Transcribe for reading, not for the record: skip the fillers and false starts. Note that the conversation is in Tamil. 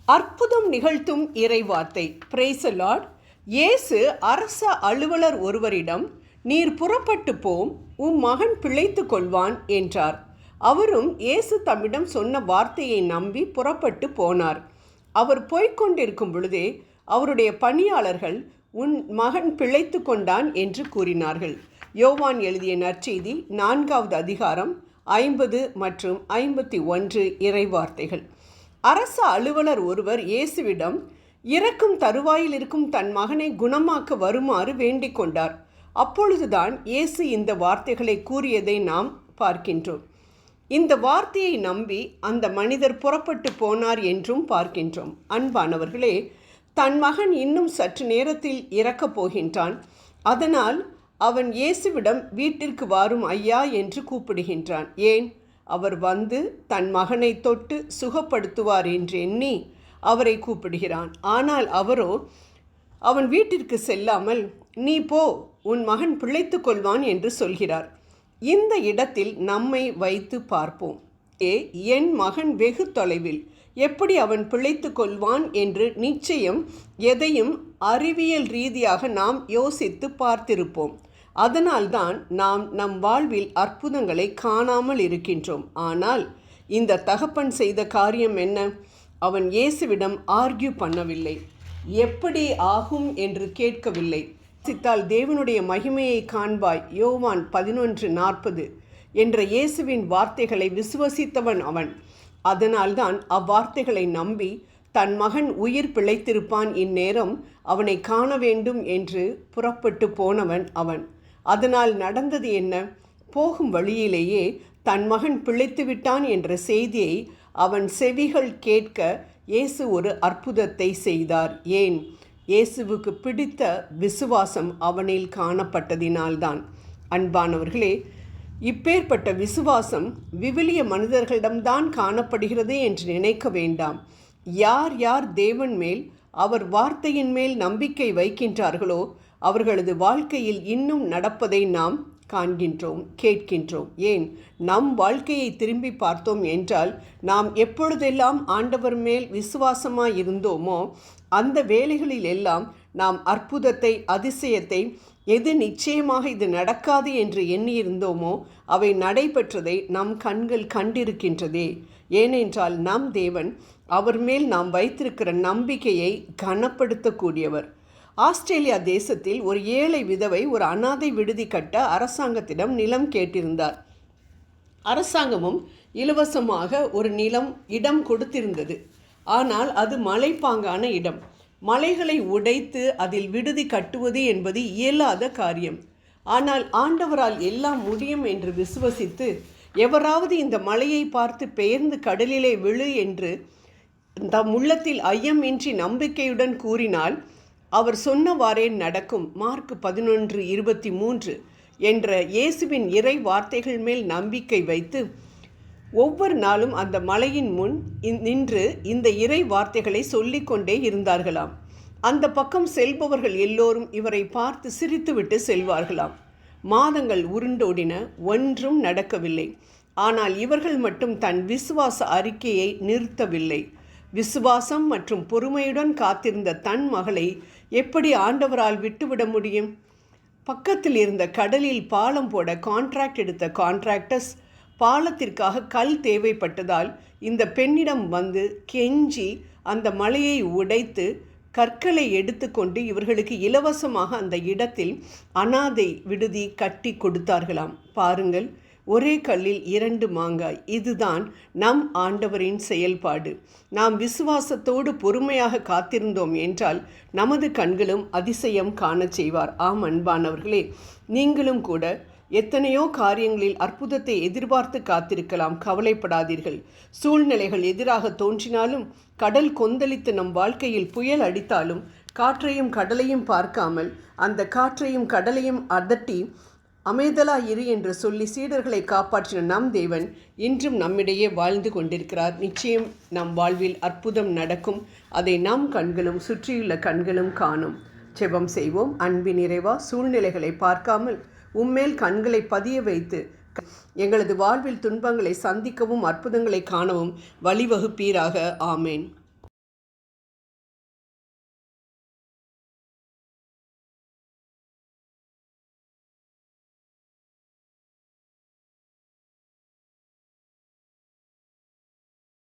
அற்புதம் நிகழ்த்தும் இறைவார்த்தை. Praise the Lord. இயேசு அரச அலுவலர் ஒருவரிடம், நீர் புறப்பட்டு போம், உம் மகன் பிழைத்து கொள்வான் என்றார். அவரும் இயேசு தம்மிடம் சொன்ன வார்த்தையை நம்பி புறப்பட்டு போனார். அவர் போய்கொண்டிருக்கும் பொழுதே அவருடைய பணியாளர்கள், உன் மகன் பிழைத்து கொண்டான் என்று கூறினார்கள். யோவான் எழுதிய நற்செய்தி 4வது அதிகாரம் 50 மற்றும் 51 இறைவார்த்தைகள். அரச அலுவலர் ஒருவர் இயேசுவிடம் இறக்கும் தருவாயில் இருக்கும் தன் மகனை குணமாக்க வருமாறு வேண்டிக் கொண்டார். அப்பொழுதுதான் இயேசு இந்த வார்த்தைகளை கூறியதை நாம் பார்க்கின்றோம். இந்த வார்த்தையை நம்பி அந்த மனிதர் புறப்பட்டு போனார் என்றும் பார்க்கின்றோம். அன்பானவர்களே, தன் மகன் இன்னும் சற்று நேரத்தில் இறக்கப் போகின்றான். அதனால் அவன் இயேசுவிடம் வீட்டிற்கு வாரும் ஐயா என்று கூப்பிடுகின்றான். ஏன்? அவர் வந்து தன் மகனை தொட்டு சுகப்படுத்துவார் என்று எண்ணி அவரை கூப்பிடுகிறான். ஆனால் அவரோ அவன் வீட்டிற்கு செல்லாமல், நீ போ, உன் மகன் பிழைத்து கொள்வான் என்று சொல்கிறார். இந்த இடத்தில் நம்மை வைத்து பார்ப்போம். என் மகன் வெகு தொலைவில், எப்படி அவன் பிழைத்து கொள்வான் என்று நிச்சயம் எதையும் அறிவியல் ரீதியாக நாம் யோசித்து பார்த்திருப்போம். அதனால்தான் நாம் நம் வாழ்வில் அற்புதங்களை காணாமல் இருக்கின்றோம். ஆனால் இந்த தகப்பன் செய்த காரியம் என்ன? அவன் இயேசுவிடம் ஆர்கியூ பண்ணவில்லை, எப்படி ஆகும் என்று கேட்கவில்லை. சித்தால் தேவனுடைய மகிமையை காண்பாய், யோவான் 11:40 என்ற இயேசுவின் வார்த்தைகளை விசுவசித்தவன் அவன். அதனால்தான் அவ்வார்த்தைகளை நம்பி தன் மகன் உயிர் பிழைத்திருப்பான், இந்நேரம் அவனை காண வேண்டும் என்று புறப்பட்டு போனவன் அவன். அதனால் நடந்தது என்ன? போகும் வழியிலேயே தன் மகன் பிழைத்து விட்டான் என்ற செய்தியை அவன் செவிகள் கேட்க இயேசு ஒரு அற்புதத்தை செய்தார். ஏன்? இயேசுவுக்கு பிடித்த விசுவாசம் அவனில் காணப்பட்டதினால்தான். அன்பானவர்களே, இப்பேற்பட்ட விசுவாசம் விவிலிய மனிதர்களிடம்தான் காணப்படுகிறது என்று நினைக்க வேண்டாம். யார் யார் தேவன் மேல், அவர் வார்த்தையின் மேல் நம்பிக்கை வைக்கின்றார்களோ அவர்களது வாழ்க்கையில் இன்னும் நடப்பதை நாம் காண்கின்றோம், கேட்கின்றோம். ஏன்? நம் வாழ்க்கையை திரும்பி பார்த்தோம் என்றால், நாம் எப்பொழுதெல்லாம் ஆண்டவர் மேல் விசுவாசமாய் இருந்தோமோ அந்த வேளைகளில் எல்லாம் நாம் அற்புதத்தை, அதிசயத்தை, எது நிச்சயமாக இது நடக்காது என்று எண்ணியிருந்தோமோ அவை நடைபெற்றதை நம் கண்கள் கண்டிருக்கின்றதே. ஏனென்றால் நம் தேவன் அவர் மேல் நாம் வைத்திருக்கிற நம்பிக்கையை கனப்படுத்தக்கூடியவர். ஆஸ்திரேலியா தேசத்தில் ஒரு ஏழை விதவை ஒரு அனாதை விடுதி கட்ட அரசாங்கத்திடம் நிலம் கேட்டிருந்தார். அரசாங்கமும் இலவசமாக ஒரு இடம் கொடுத்திருந்தது. ஆனால் அது மலைப்பாங்கான இடம். மலைகளை உடைத்து அதில் விடுதி கட்டுவது என்பது இயலாத காரியம். ஆனால் ஆண்டவரால் எல்லாம் முடியும் என்று விசுவசித்து, எவராவது இந்த மலையை பார்த்து பெயர்ந்து கடலிலே விழு என்று தம் உள்ளத்தில் ஐயமின்றி நம்பிக்கையுடன் கூறினால் அவர் சொன்னவாறே நடக்கும். மார்க் 11:23 என்ற இயேசுவின் இறை வார்த்தைகள் மேல் நம்பிக்கை வைத்து ஒவ்வொரு நாளும் அந்த மலையின் முன் நின்று இந்த இறை வார்த்தைகளை சொல்லிக்கொண்டே இருந்தார்களாம். அந்த பக்கம் செல்பவர்கள் எல்லோரும் இவரை பார்த்து சிரித்துவிட்டு செல்வார்களாம். மாதங்கள் உருண்டோடின, ஒன்றும் நடக்கவில்லை. ஆனால் இவர்கள் மட்டும் தன் விசுவாச அறிக்கையை நிறுத்தவில்லை. விசுவாசம் மற்றும் பொறுமையுடன் காத்திருந்த தன் மகளை எப்படி ஆண்டவரால் விட்டுவிட முடியும்? பக்கத்தில் இருந்த கடலில் பாலம் போட கான்ட்ராக்ட் எடுத்த கான்ட்ராக்டர்ஸ் பாலத்திற்காக கல் தேவைப்பட்டதால் இந்த பெண்ணிடம் வந்து கெஞ்சி அந்த மலையை உடைத்து கற்களை எடுத்துக்கொண்டு இவர்களுக்கு இலவசமாக அந்த இடத்தில் அனாதை விடுதி கட்டி கொடுத்தார்களாம். பாருங்கள், ஒரே கல்லில் 2 மாங்காய். இதுதான் நம் ஆண்டவரின் செயல்பாடு. நாம் விசுவாசத்தோடு பொறுமையாக காத்திருந்தோம் என்றால் நமது கண்களும் அதிசயம் காண செய்வார். ஆம் அன்பானவர்களே, நீங்களும் கூட எத்தனையோ காரியங்களில் அற்புதத்தை எதிர்பார்த்து காத்திருக்கலாம். கவலைப்படாதீர்கள். சூழ்நிலைகள் எதிராக தோன்றினாலும், கடல் கொந்தளித்து நம் வாழ்க்கையில் புயல் அடித்தாலும், காற்றையும் கடலையும் பார்க்காமல் அந்த காற்றையும் கடலையும் அதட்டி அமைதலாயிரு என்று சொல்லி சீடர்களை காப்பாற்றின நம் தேவன் இன்றும் நம்மிடையே வாழ்ந்து கொண்டிருக்கிறார். நிச்சயம் நம் வாழ்வில் அற்புதம் நடக்கும். அதை நம் கண்களும் சுற்றியுள்ள கண்களும் காணும். ஜெபம் செய்வோம். அன்பின் இறைவா, சூழ்நிலைகளை பார்க்காமல் உம்மேல் கண்களை பதிய வைத்து எங்களது வாழ்வில் துன்பங்களை சந்திக்கவும் அற்புதங்களை காணவும் வழிவகுப்பீராக. ஆமேன்.